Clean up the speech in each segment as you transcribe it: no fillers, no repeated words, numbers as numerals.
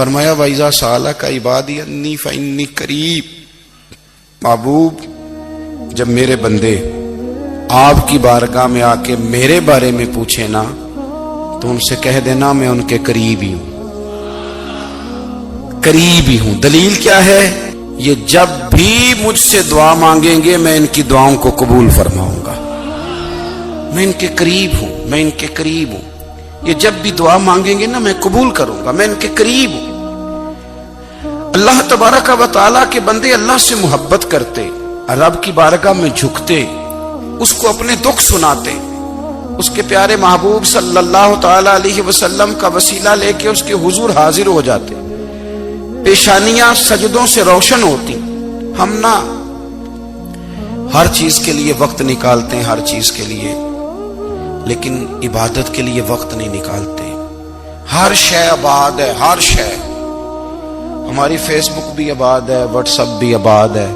فرمایا وَإِذَا سَأَلَكَ عِبَادِي أَنِّي فَإِنِّي قَرِيب، محبوب جب میرے بندے آپ کی بارگاہ میں آ کے میرے بارے میں پوچھے نا تو ان سے کہہ دینا میں ان کے قریب ہی ہوں، قریب ہی ہوں۔ دلیل کیا ہے؟ یہ جب بھی مجھ سے دعا مانگیں گے میں ان کی دعاؤں کو قبول فرماؤں گا، میں ان کے قریب ہوں، میں ان کے قریب ہوں۔ یہ جب بھی دعا مانگیں گے نا میں قبول کروں گا، میں ان کے قریب ہوں۔ اللہ تبارک و تعالیٰ کے بندے اللہ سے محبت کرتے، رب کی بارگاہ میں جھکتے، اس کو اپنے دکھ سناتے، اس کے پیارے محبوب صلی اللہ تعالی علیہ وسلم کا وسیلہ لے کے اس کے حضور حاضر ہو جاتے، پیشانیاں سجدوں سے روشن ہوتی۔ ہم نہ ہر چیز کے لیے وقت نکالتے ہیں، ہر چیز کے لیے، لیکن عبادت کے لیے وقت نہیں نکالتے۔ ہر شے آباد ہے، ہر شے، ہماری فیس بک بھی آباد ہے، واٹس ایپ بھی آباد ہے،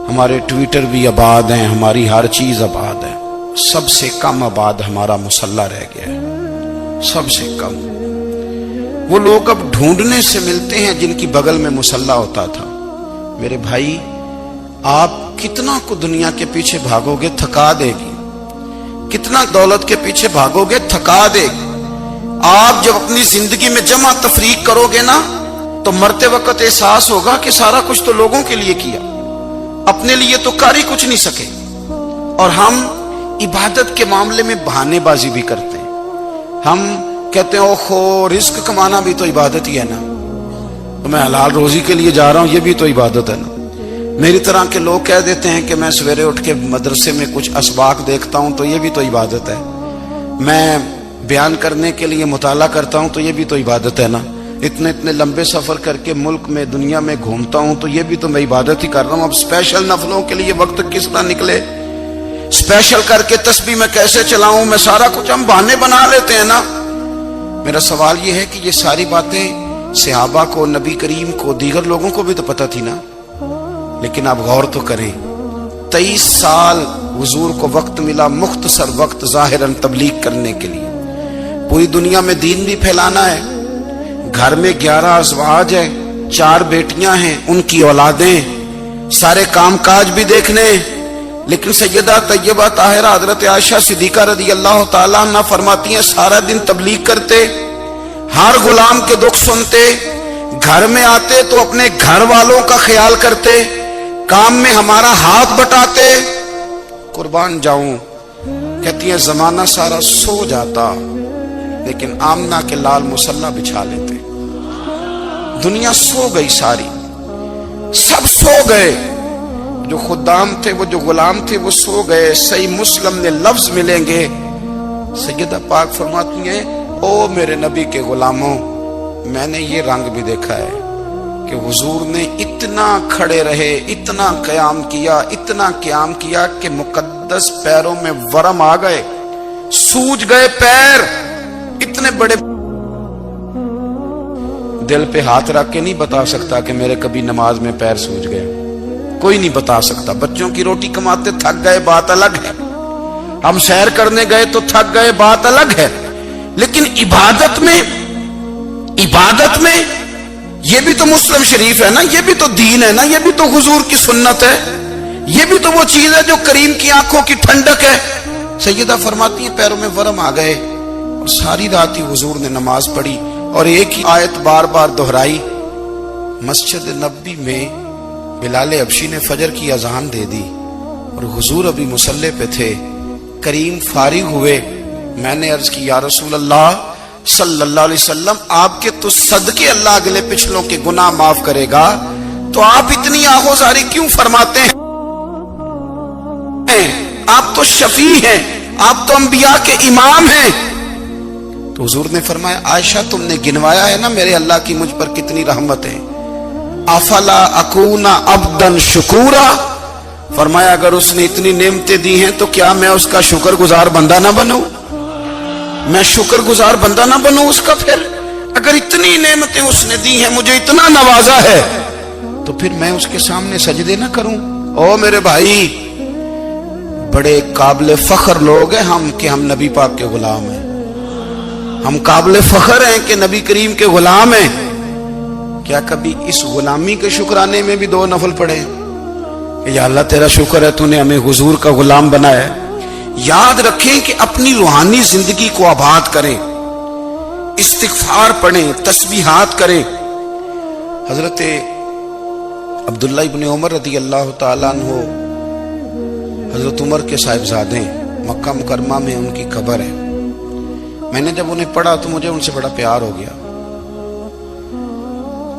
ہمارے ٹویٹر بھی آباد ہیں، ہماری ہر چیز آباد ہے۔ سب سے کم آباد ہمارا مصلی رہ گیا ہے، سب سے کم۔ وہ لوگ اب ڈھونڈنے سے ملتے ہیں جن کی بغل میں مصلی ہوتا تھا۔ میرے بھائی آپ کتنا کو دنیا کے پیچھے بھاگو گے تھکا دے گی، کتنا دولت کے پیچھے بھاگو گے تھکا دے گی۔ آپ جب اپنی زندگی میں جمع تفریق کرو گے نا تو مرتے وقت احساس ہوگا کہ سارا کچھ تو لوگوں کے لیے کیا، اپنے لیے تو کر ہی کچھ نہیں سکے۔ اور ہم عبادت کے معاملے میں بہانے بازی بھی کرتے ہیں۔ ہم کہتے ہیں اوہو رزق کمانا بھی تو عبادت ہی ہے نا، تو میں حلال روزی کے لیے جا رہا ہوں، یہ بھی تو عبادت ہے نا۔ میری طرح کے لوگ کہہ دیتے ہیں کہ میں سویرے اٹھ کے مدرسے میں کچھ اسباق دیکھتا ہوں تو یہ بھی تو عبادت ہے، میں بیان کرنے کے لیے مطالعہ کرتا ہوں تو یہ بھی تو عبادت ہے نا، اتنے لمبے سفر کر کے ملک میں دنیا میں گھومتا ہوں تو یہ بھی تو میں عبادت ہی کر رہا ہوں۔ اب اسپیشل نفلوں کے لیے وقت کس طرح نکلے، اسپیشل کر کے تسبیح میں کیسے چلاؤں، میں سارا کچھ ہم بہانے بنا لیتے ہیں نا۔ میرا سوال یہ ہے کہ یہ ساری باتیں صحابہ کو، نبی کریم کو، دیگر لوگوں کو بھی تو پتہ تھی نا، لیکن آپ غور تو کریں 23 سال حضور کو وقت ملا، مختصر وقت ظاہراً تبلیغ کرنے کے لیے، پوری دنیا میں دین بھی پھیلانا ہے۔ گھر میں 11 ازواج ہیں، 4 بیٹیاں ہیں، ان کی اولادیں، سارے کام کاج بھی دیکھنے، لیکن سیدہ طیبہ طاہرہ حضرت عائشہ صدیقہ رضی اللہ تعالیٰ عنہ فرماتی ہیں سارا دن تبلیغ کرتے، ہر غلام کے دکھ سنتے، گھر میں آتے تو اپنے گھر والوں کا خیال کرتے، کام میں ہمارا ہاتھ بٹاتے۔ قربان جاؤں، کہتی ہیں زمانہ سارا سو جاتا لیکن آمنہ کے لال مصلی بچھا لیتے۔ دنیا سو گئی، ساری سب سو گئے، جو خدام تھے، وہ جو غلام تھے وہ سو گئے۔ صحیح مسلم میں لفظ ملیں گے، سیدہ پاک فرماتی ہیں او میرے نبی کے غلاموں، میں نے یہ رنگ بھی دیکھا ہے کہ حضور نے اتنا کھڑے رہے، اتنا قیام کیا، اتنا قیام کیا کہ مقدس پیروں میں ورم آ گئے، سوج گئے پیر، اتنے بڑے۔ دل پہ ہاتھ رکھ کے نہیں بتا سکتا کہ میرے کبھی نماز میں پیر سوج گئے، کوئی نہیں بتا سکتا۔ بچوں کی روٹی کماتے تھک گئے بات الگ ہے، ہم سیر کرنے گئے تو تھک گئے بات الگ ہے، لیکن عبادت میں یہ بھی تو مسلم شریف ہے نا، یہ بھی تو دین ہے نا، یہ بھی تو حضور کی سنت ہے، یہ بھی تو وہ چیز ہے جو کریم کی آنکھوں کی ٹھنڈک ہے۔ سیدہ فرماتی ہیں پیروں میں ورم آ گئے، اور ساری رات ہی حضور نے نماز پڑھی اور ایک ہی آیت بار بار دہرائی۔ مسجد نبوی میں بلال حبشی نے فجر کی اذان دے دی اور حضور ابھی مصلی پہ تھے، کریم فارغ ہوئے، میں نے عرض کی یا رسول اللہ صلی اللہ علیہ وسلم آپ کے تو صدقے اللہ اگلے پچھلوں کے گناہ معاف کرے گا، تو آپ اتنی آہوزاری کیوں فرماتے ہیں؟ آپ تو شفیع ہیں، آپ تو انبیاء کے امام ہیں۔ تو حضور نے فرمایا عائشہ تم نے گنوایا ہے نا میرے اللہ کی مجھ پر کتنی رحمت ہے، افلا اکون عبدا شکورا، فرمایا اگر اس نے اتنی نعمتیں دی ہیں تو کیا میں اس کا شکر گزار بندہ نہ بنوں، میں شکر گزار بندہ نہ بنوں اس کا؟ پھر اگر اتنی نعمتیں اس نے دی ہیں، مجھے اتنا نوازا ہے، تو پھر میں اس کے سامنے سجدے نہ کروں؟ او میرے بھائی، بڑے قابل فخر لوگ ہیں ہم کہ ہم نبی پاک کے غلام ہیں، ہم قابل فخر ہیں کہ نبی کریم کے غلام ہیں، کیا کبھی اس غلامی کے شکرانے میں بھی 2 نفل پڑھے کہ یا اللہ تیرا شکر ہے تو نے ہمیں حضور کا غلام بنایا ہے؟ یاد رکھیں کہ اپنی روحانی زندگی کو آباد کریں، استغفار پڑھیں، تسبیحات کریں۔ حضرت عبداللہ ابن عمر رضی اللہ تعالیٰ عنہ حضرت عمر کے صاحبزادے، مکہ مکرمہ میں ان کی قبر ہے۔ میں نے جب انہیں پڑھا تو مجھے ان سے بڑا پیار ہو گیا،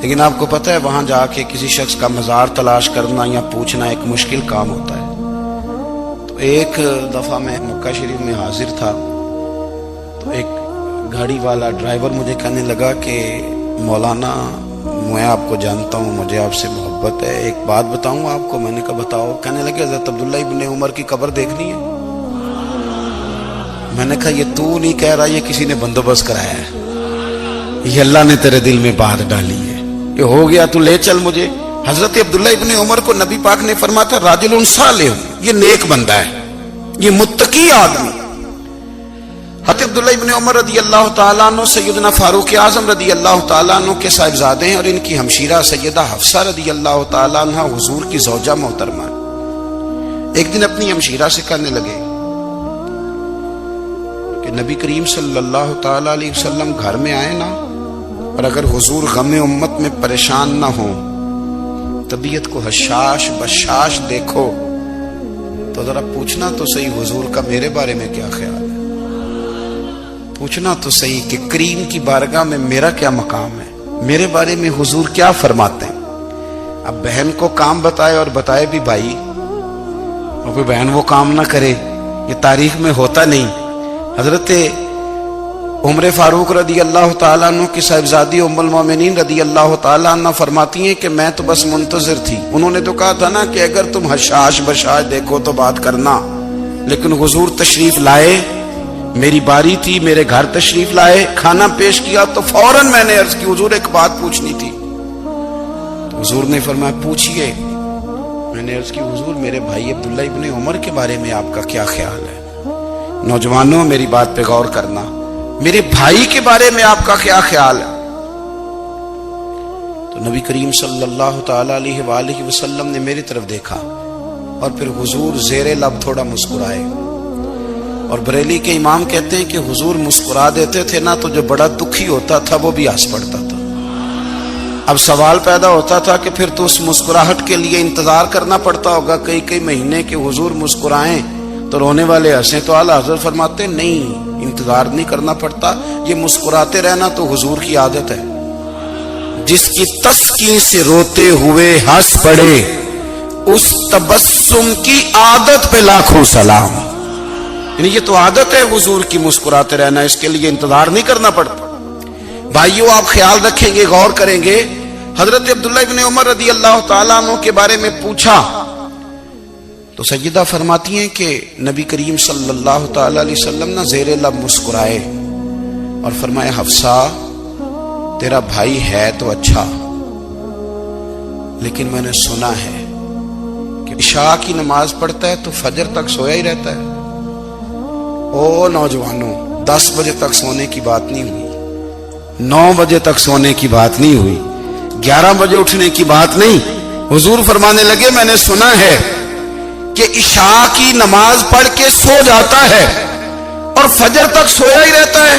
لیکن آپ کو پتہ ہے وہاں جا کے کسی شخص کا مزار تلاش کرنا یا پوچھنا ایک مشکل کام ہوتا ہے۔ تو ایک دفعہ میں مکہ شریف میں حاضر تھا تو ایک گاڑی والا ڈرائیور مجھے کہنے لگا کہ مولانا میں آپ کو جانتا ہوں، مجھے آپ سے محبت ہے، ایک بات بتاؤں آپ کو؟ میں نے کہا بتاؤ۔ کہنے لگے حضرت عبداللہ ابن عمر کی قبر دیکھنی ہے۔ میں نے کہا یہ تو نہیں کہہ رہا، یہ کسی نے بندوبست کرایا ہے، یہ اللہ نے تیرے دل میں بات ڈالی ہے، یہ ہو گیا تو لے چل مجھے۔ حضرت عبداللہ ابن عمر کو نبی پاک نے فرمایا تھا راجل صالح، یہ نیک بندہ ہے، یہ متقی آدمی۔ حضرت عبداللہ ابن عمر رضی اللہ تعالیٰ عنہ سیدنا فاروق اعظم رضی اللہ تعالیٰ عنہ کے صاحبزادے ہیں، اور ان کی ہمشیرہ سیدہ حفصہ رضی اللہ تعالیٰ عنہ حضور کی زوجہ محترمہ۔ ایک دن اپنی ہمشیرہ سے کہنے لگے کہ نبی کریم صلی اللہ تعالیٰ علیہ وسلم گھر میں آئے نا، اور اگر حضور غم امت میں پریشان نہ ہوں، طبیعت کو حشاش بشاش دیکھو تو ذرا پوچھنا تو صحیح حضور کا میرے بارے میں کیا خیال ہے، پوچھنا تو صحیح کہ کریم کی بارگاہ میں میرا کیا مقام ہے، میرے بارے میں حضور کیا فرماتے ہیں۔ اب بہن کو کام بتائے اور بتائے بھی بھائی، اور کوئی بہن وہ کام نہ کرے، یہ تاریخ میں ہوتا نہیں۔ حضرت عمر فاروق رضی اللہ تعالیٰ عنہ کی صاحبزادی ام المومنین رضی اللہ تعالیٰ عنہ فرماتی ہیں کہ میں تو بس منتظر تھی۔ انہوں نے تو کہا تھا نا کہ اگر تم حشاش بشاش دیکھو تو بات کرنا، لیکن حضور تشریف لائے، میری باری تھی، میرے گھر تشریف لائے، کھانا پیش کیا تو فوراً میں نے عرض کی حضور ایک بات پوچھنی تھی۔ تو حضور نے فرمایا پوچھئے۔ میں نے عرض کی حضور میرے بھائی عبداللہ ابن عمر کے بارے میں آپ کا کیا خیال ہے؟ نوجوانوں میری بات پہ غور کرنا، میرے بھائی کے بارے میں آپ کا کیا خیال ہے؟ تو نبی کریم صلی اللہ تعالیٰ علیہ وآلہ وسلم نے میری طرف دیکھا اور پھر حضور زیر لب تھوڑا مسکرائے، اور بریلی کے امام کہتے ہیں کہ حضور مسکرا دیتے تھے نا تو جو بڑا دکھی ہوتا تھا وہ بھی ہنس پڑتا تھا۔ اب سوال پیدا ہوتا تھا کہ پھر تو اس مسکراہٹ کے لیے انتظار کرنا پڑتا ہوگا کئی مہینے کہ حضور مسکرائیں تو رونے والے ہنسیں، تو اعلیٰ حضرت فرماتے نہیں، انتظار نہیں کرنا پڑتا، یہ مسکراتے رہنا تو حضور کی عادت ہے۔ جس کی تسکین سے روتے ہوئے ہنس پڑے اس تبسم کی عادت پہ لاکھوں سلام۔ یعنی یہ تو عادت ہے حضور کی مسکراتے رہنا، اس کے لیے انتظار نہیں کرنا پڑتا۔ بھائیو آپ خیال رکھیں گے، غور کریں گے، حضرت عبداللہ ابن عمر رضی اللہ تعالیٰ عنہ کے بارے میں پوچھا تو سیدہ فرماتی ہیں کہ نبی کریم صلی اللہ تعالیٰ علیہ وسلم نہ زیر لب مسکرائے اور فرمایا حفصہ تیرا بھائی ہے تو اچھا، لیکن میں نے سنا ہے کہ عشاء کی نماز پڑھتا ہے تو فجر تک سویا ہی رہتا ہے۔ او نوجوانوں، 10 بجے تک سونے کی بات نہیں ہوئی، 9 بجے تک سونے کی بات نہیں ہوئی، 11 بجے اٹھنے کی بات نہیں۔ حضور فرمانے لگے میں نے سنا ہے کہ عشاء کی نماز پڑھ کے سو جاتا ہے اور فجر تک سویا ہی رہتا ہے،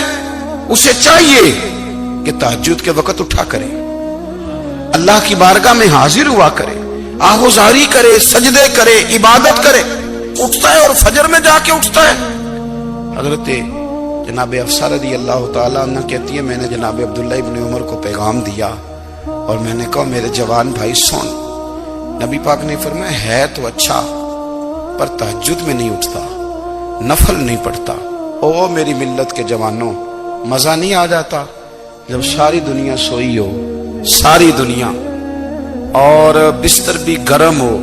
اسے چاہیے کہ تہجد کے وقت اٹھا کرے، اللہ کی بارگاہ میں حاضر ہوا کرے، آہوزاری کرے، سجدے کرے، عبادت کرے، اٹھتا ہے اور فجر میں جا کے اٹھتا ہے۔ حضرت جناب حفصہ رضی اللہ تعالیٰ عنہ کہتی ہے میں نے جناب عبداللہ ابن عمر کو پیغام دیا اور میں نے کہا میرے جوان بھائی سن، نبی پاک نے فرمایا ہے تو اچھا پر تہجد میں نہیں اٹھتا، نفل نہیں پڑھتا۔ او میری ملت کے جوانوں، مزہ نہیں آ جاتا جب ساری دنیا سوئی ہو، ساری دنیا، اور بستر بھی گرم ہو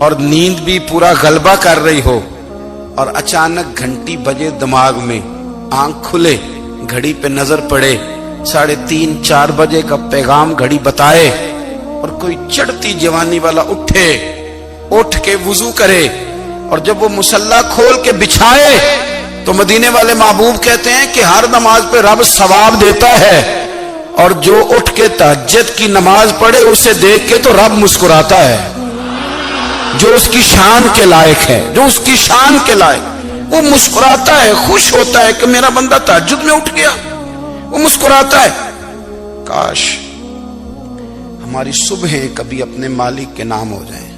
اور نیند بھی پورا غلبہ کر رہی ہو، اور اچانک گھنٹی بجے دماغ میں، آنکھ کھلے، گھڑی پہ نظر پڑے، 3:30 4 بجے کا پیغام گھڑی بتائے، اور کوئی چڑھتی جوانی والا اٹھ کے وضو کرے، اور جب وہ مصلی کھول کے بچھائے تو مدینے والے محبوب کہتے ہیں کہ ہر نماز پہ رب ثواب دیتا ہے، اور جو اٹھ کے تہجد کی نماز پڑھے اسے دیکھ کے تو رب مسکراتا ہے، جو اس کی شان کے لائق ہے، جو اس کی شان کے لائق، وہ مسکراتا ہے، خوش ہوتا ہے کہ میرا بندہ تہجد میں اٹھ گیا، وہ مسکراتا ہے۔ کاش ہماری صبحیں کبھی اپنے مالک کے نام ہو جائیں،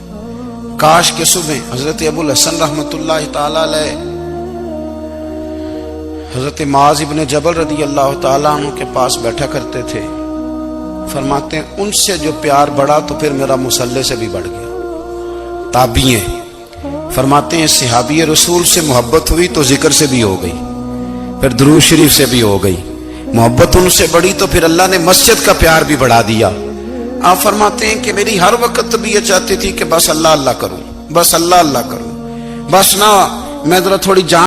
کاش کے صبح۔ حضرت ابو الحسن رحمت اللہ تعالی علیہ حضرت معاذ ابن جبل رضی اللہ تعالیٰ عنہ کے پاس بیٹھا کرتے تھے، فرماتے ہیں ان سے جو پیار بڑھا تو پھر میرا مصلی سے بھی بڑھ گیا۔ تابعی ہیں، فرماتے ہیں صحابی رسول سے محبت ہوئی تو ذکر سے بھی ہو گئی، پھر درود شریف سے بھی ہو گئی، محبت ان سے بڑھی تو پھر اللہ نے مسجد کا پیار بھی بڑھا دیا۔ آپ فرماتے ہیں کہ میری ہر وقت طبیعت چاہتی تھی کہ بس اللہ اللہ کروں، بس اللہ اللہ کروں، بس نہ میں ذرا تھوڑی جان